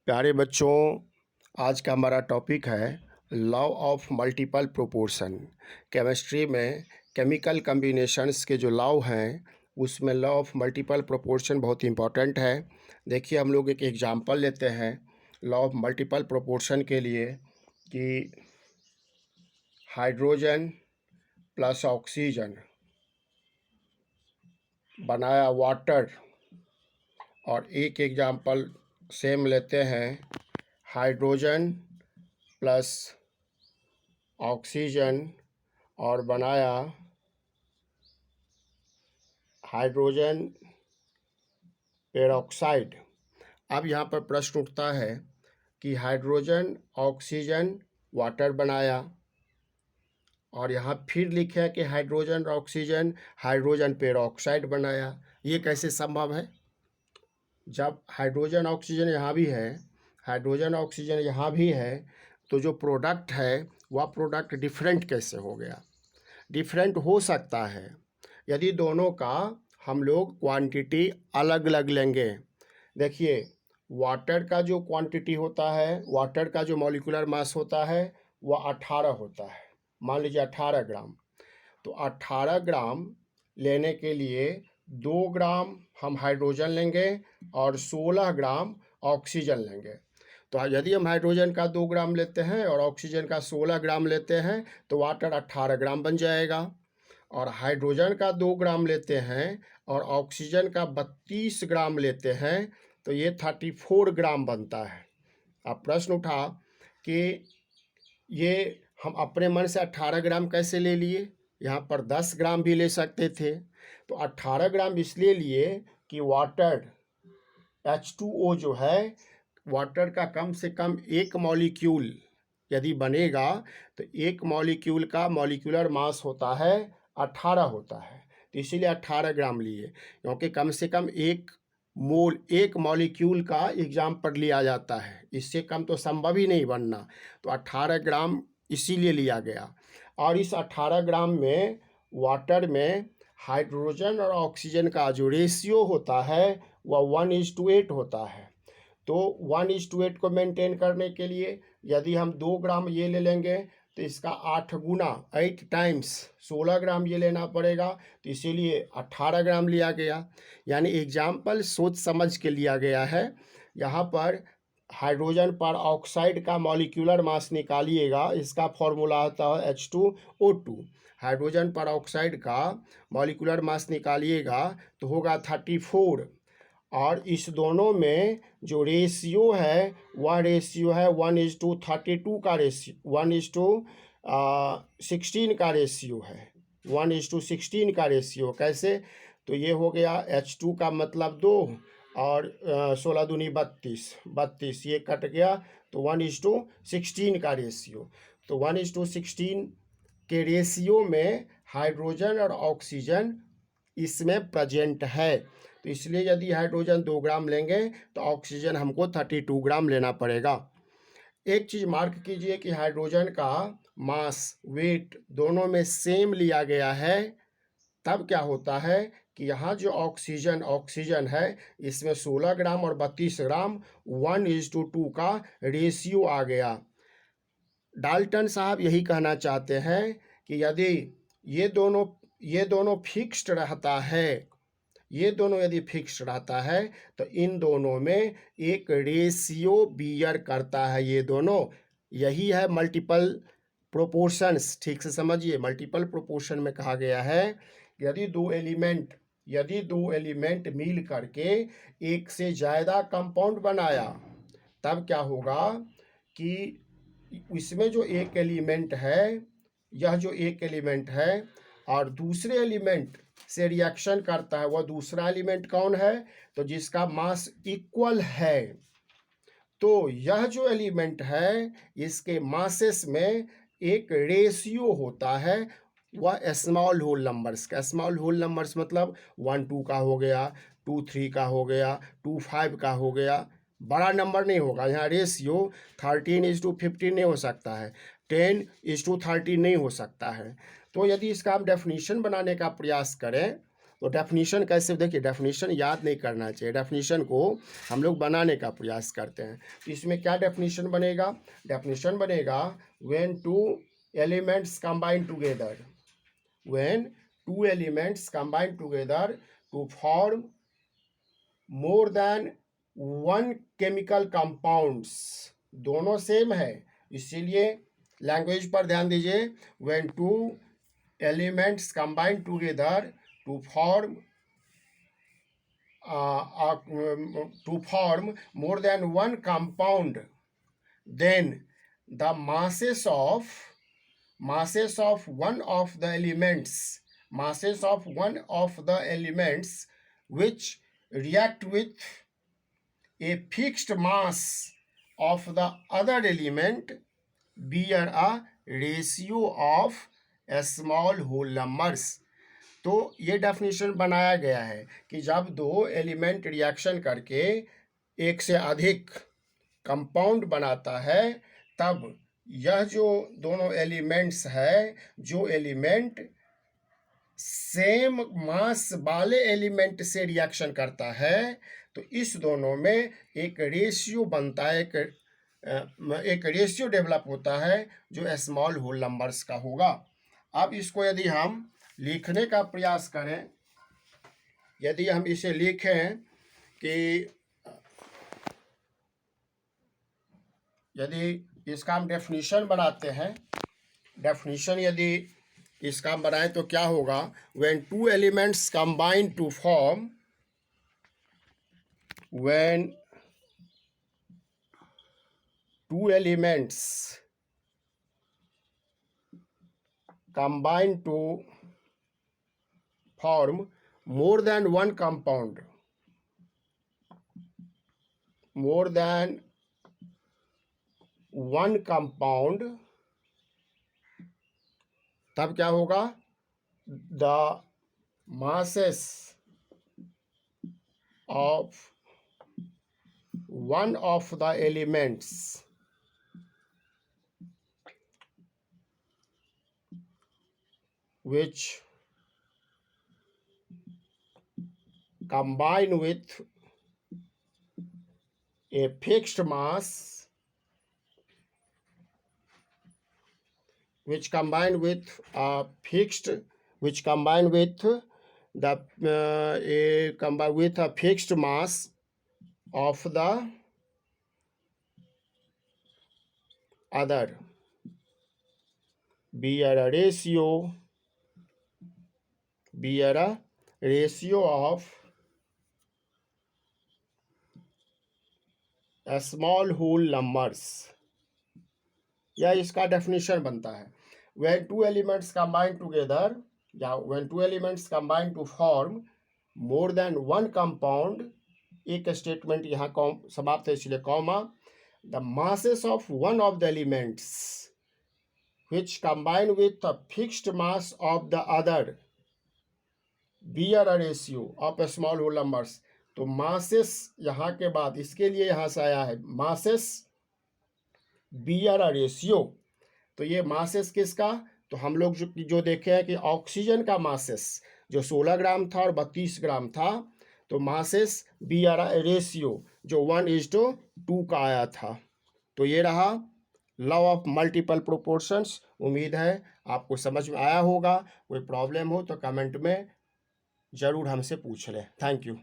प्यारे बच्चों, आज का हमारा टॉपिक है law of multiple proportion. Chemistry में केमिकल कम्बिनेशंस के जो लॉ हैं उसमें लॉ ऑफ मल्टीपल प्रोपोर्शन बहुत इंपॉर्टेंट है। देखिए, हम लोग एक एग्जांपल लेते हैं लॉ ऑफ मल्टीपल प्रोपोर्शन के लिए कि हाइड्रोजन प्लस ऑक्सीजन बनाया वाटर, और एक एग्जांपल सेम लेते हैं हाइड्रोजन प्लस ऑक्सीजन और बनाया हाइड्रोजन पेरोक्साइड। अब यहाँ पर प्रश्न उठता है कि हाइड्रोजन ऑक्सीजन वाटर बनाया और यहाँ फिर लिखे कि हाइड्रोजन ऑक्सीजन हाइड्रोजन पेरोक्साइड बनाया। ये कैसे संभव है? जब हाइड्रोजन ऑक्सीजन यहाँ भी है, हाइड्रोजन ऑक्सीजन यहाँ भी है, तो जो प्रोडक्ट है वह प्रोडक्ट डिफरेंट कैसे हो गया? डिफरेंट हो सकता है यदि दोनों का हम लोग क्वांटिटी अलग अलग लेंगे। देखिए, वाटर का जो क्वांटिटी होता है, वाटर का जो मॉलिक्यूलर मास होता है वह 18 होता है। मान लीजिए 18 ग्राम। तो 18 ग्राम लेने के लिए 2 ग्राम हम हाइड्रोजन लेंगे और 16 ग्राम ऑक्सीजन लेंगे। तो यदि हम हाइड्रोजन का 2 ग्राम लेते हैं और ऑक्सीजन का 16 ग्राम लेते हैं तो वाटर 18 ग्राम बन जाएगा। और हाइड्रोजन का 2 ग्राम लेते हैं और ऑक्सीजन का 32 ग्राम लेते हैं तो ये 34 ग्राम बनता है। अब प्रश्न उठा कि ये हम अपने मन से 18 ग्राम कैसे ले लिए? यहाँ पर 10 ग्राम भी ले सकते थे। तो 18 ग्राम इसलिए लिए कि वाटर H2O जो है, वाटर का कम से कम एक मॉलिक्यूल यदि बनेगा तो एक मॉलिक्यूल का मॉलिक्यूलर मास होता है 18 होता है। तो इसीलिए 18 ग्राम लिए, क्योंकि कम से कम एक मॉलिक्यूल का एग्जाम्पल लिया जाता है, इससे कम तो संभव ही नहीं बनना। तो 18 ग्राम इसीलिए लिया गया। और इस 18 ग्राम में वाटर में हाइड्रोजन और ऑक्सीजन का जो रेशियो होता है वह 1:8 होता है। तो 1:8 को मेंटेन करने के लिए यदि हम 2 ग्राम ये ले लेंगे तो इसका 8 गुना 8 टाइम्स 16 ग्राम ये लेना पड़ेगा। तो इसीलिए 18 ग्राम लिया गया। यानी एग्जाम्पल सोच समझ के लिया गया है। यहाँ पर हाइड्रोजन पर ऑक्साइड का मॉलिक्यूलर मास निकालिएगा, इसका फॉर्मूला होता है H2O2। हाइड्रोजन पर ऑक्साइड का मॉलिक्यूलर मास निकालिएगा तो होगा 34। और इस दोनों में जो रेशियो है वह रेशियो है 1:32 का रेशियो, 1:16 का रेशियो है, 1:16 का रेशियो। कैसे? तो ये हो गया H2 का मतलब 2 और 16 दूनी 32, ये कट गया तो 1:16 का रेशियो। तो 1:16 के रेशियो में हाइड्रोजन और ऑक्सीजन इसमें प्रेजेंट है। तो इसलिए यदि हाइड्रोजन 2 ग्राम लेंगे तो ऑक्सीजन हमको 32 ग्राम लेना पड़ेगा। एक चीज़ मार्क कीजिए कि हाइड्रोजन का मास वेट दोनों में सेम लिया गया है। तब क्या होता है कि यहाँ जो ऑक्सीजन है इसमें 16 ग्राम और 32 ग्राम 1:2 का रेशियो आ गया। डाल्टन साहब यही कहना चाहते हैं कि यदि ये दोनों फिक्स्ड रहता है, ये दोनों यदि फिक्स्ड रहता है तो इन दोनों में एक रेशियो बियर करता है। ये दोनों, यही है मल्टीपल प्रोपोर्शंस। ठीक से समझिए, मल्टीपल प्रोपोर्शन में कहा गया है यदि दो एलिमेंट मिल करके एक से ज़्यादा कंपाउंड बनाया तब क्या होगा कि इसमें जो एक एलिमेंट है, यह जो एक एलिमेंट है और दूसरे एलिमेंट से रिएक्शन करता है, वह दूसरा एलिमेंट कौन है? तो जिसका मास इक्वल है। तो यह जो एलिमेंट है इसके मासेस में एक रेशियो होता है, वह स्मॉल होल नंबर्स का। स्मॉल होल नंबर्स मतलब 1-2 का हो गया, 2-3 का हो गया, 2-5 का हो गया। बड़ा नंबर नहीं होगा। यहाँ रेशियो 13:15 नहीं हो सकता है, 10:30 नहीं हो सकता है। तो यदि इसका हम डेफिनेशन बनाने का प्रयास करें तो डेफिनीशन कैसे, देखिए डेफिनीशन याद नहीं करना चाहिए, डेफिनीशन को हम लोग बनाने का प्रयास करते हैं। तो इसमें क्या डेफिनीशन बनेगा, डेफिनीशन बनेगा when two elements combine together, when two elements combine together to form more than one chemical compounds, दोनों सेम है इसीलिए लैंग्वेज पर ध्यान दीजिए, when two elements combine together to form more than one compound, then the masses of one of the elements which react with a fixed mass of the other element bear a ratio of small whole numbers। तो ये definition बनाया गया है कि जब दो element reaction करके एक से अधिक कंपाउंड बनाता है तब यह जो दोनों एलिमेंट्स है, जो एलिमेंट सेम मास वाले एलिमेंट से रिएक्शन करता है तो इस दोनों में एक रेशियो बनता है, एक रेशियो डेवलप होता है जो स्मॉल होल नंबर्स का होगा। अब इसको यदि हम लिखने का प्रयास करें, यदि हम इसे लिखें कि यदि इसका हम डेफिनीशन बनाते हैं, डेफिनीशन यदि इसका हम बनाएं तो क्या होगा, when two elements combine to form, when two elements combine to form more than one compound, more than one compound, तब क्या होगा, the masses of one of the elements which combine with a fixed mass, which combine with a fixed mass of the other bear a ratio of small whole numbers, या इसका definition बनता है when two elements combine together, या when two elements combine to form more than one compound, एक statement यहाँ समाप्त है इसलिए comma, the masses of one of the elements which combine with the fixed mass of the other bear a ratio of small whole numbers। तो masses यहाँ के बाद इसके लिए यहाँ से आया है मासेस बियर अ रेशियो। तो ये मासेस किसका, तो हम लोग जो देखे हैं कि ऑक्सीजन का मासेस जो 16 ग्राम था और 32 ग्राम था, तो मासेस बियर अ रेशियो जो 1:2 का आया था। तो ये रहा लॉ ऑफ मल्टीपल प्रोपोर्शंस। उम्मीद है आपको समझ में आया होगा। कोई प्रॉब्लम हो तो कमेंट में ज़रूर हमसे पूछ लें। Thank you.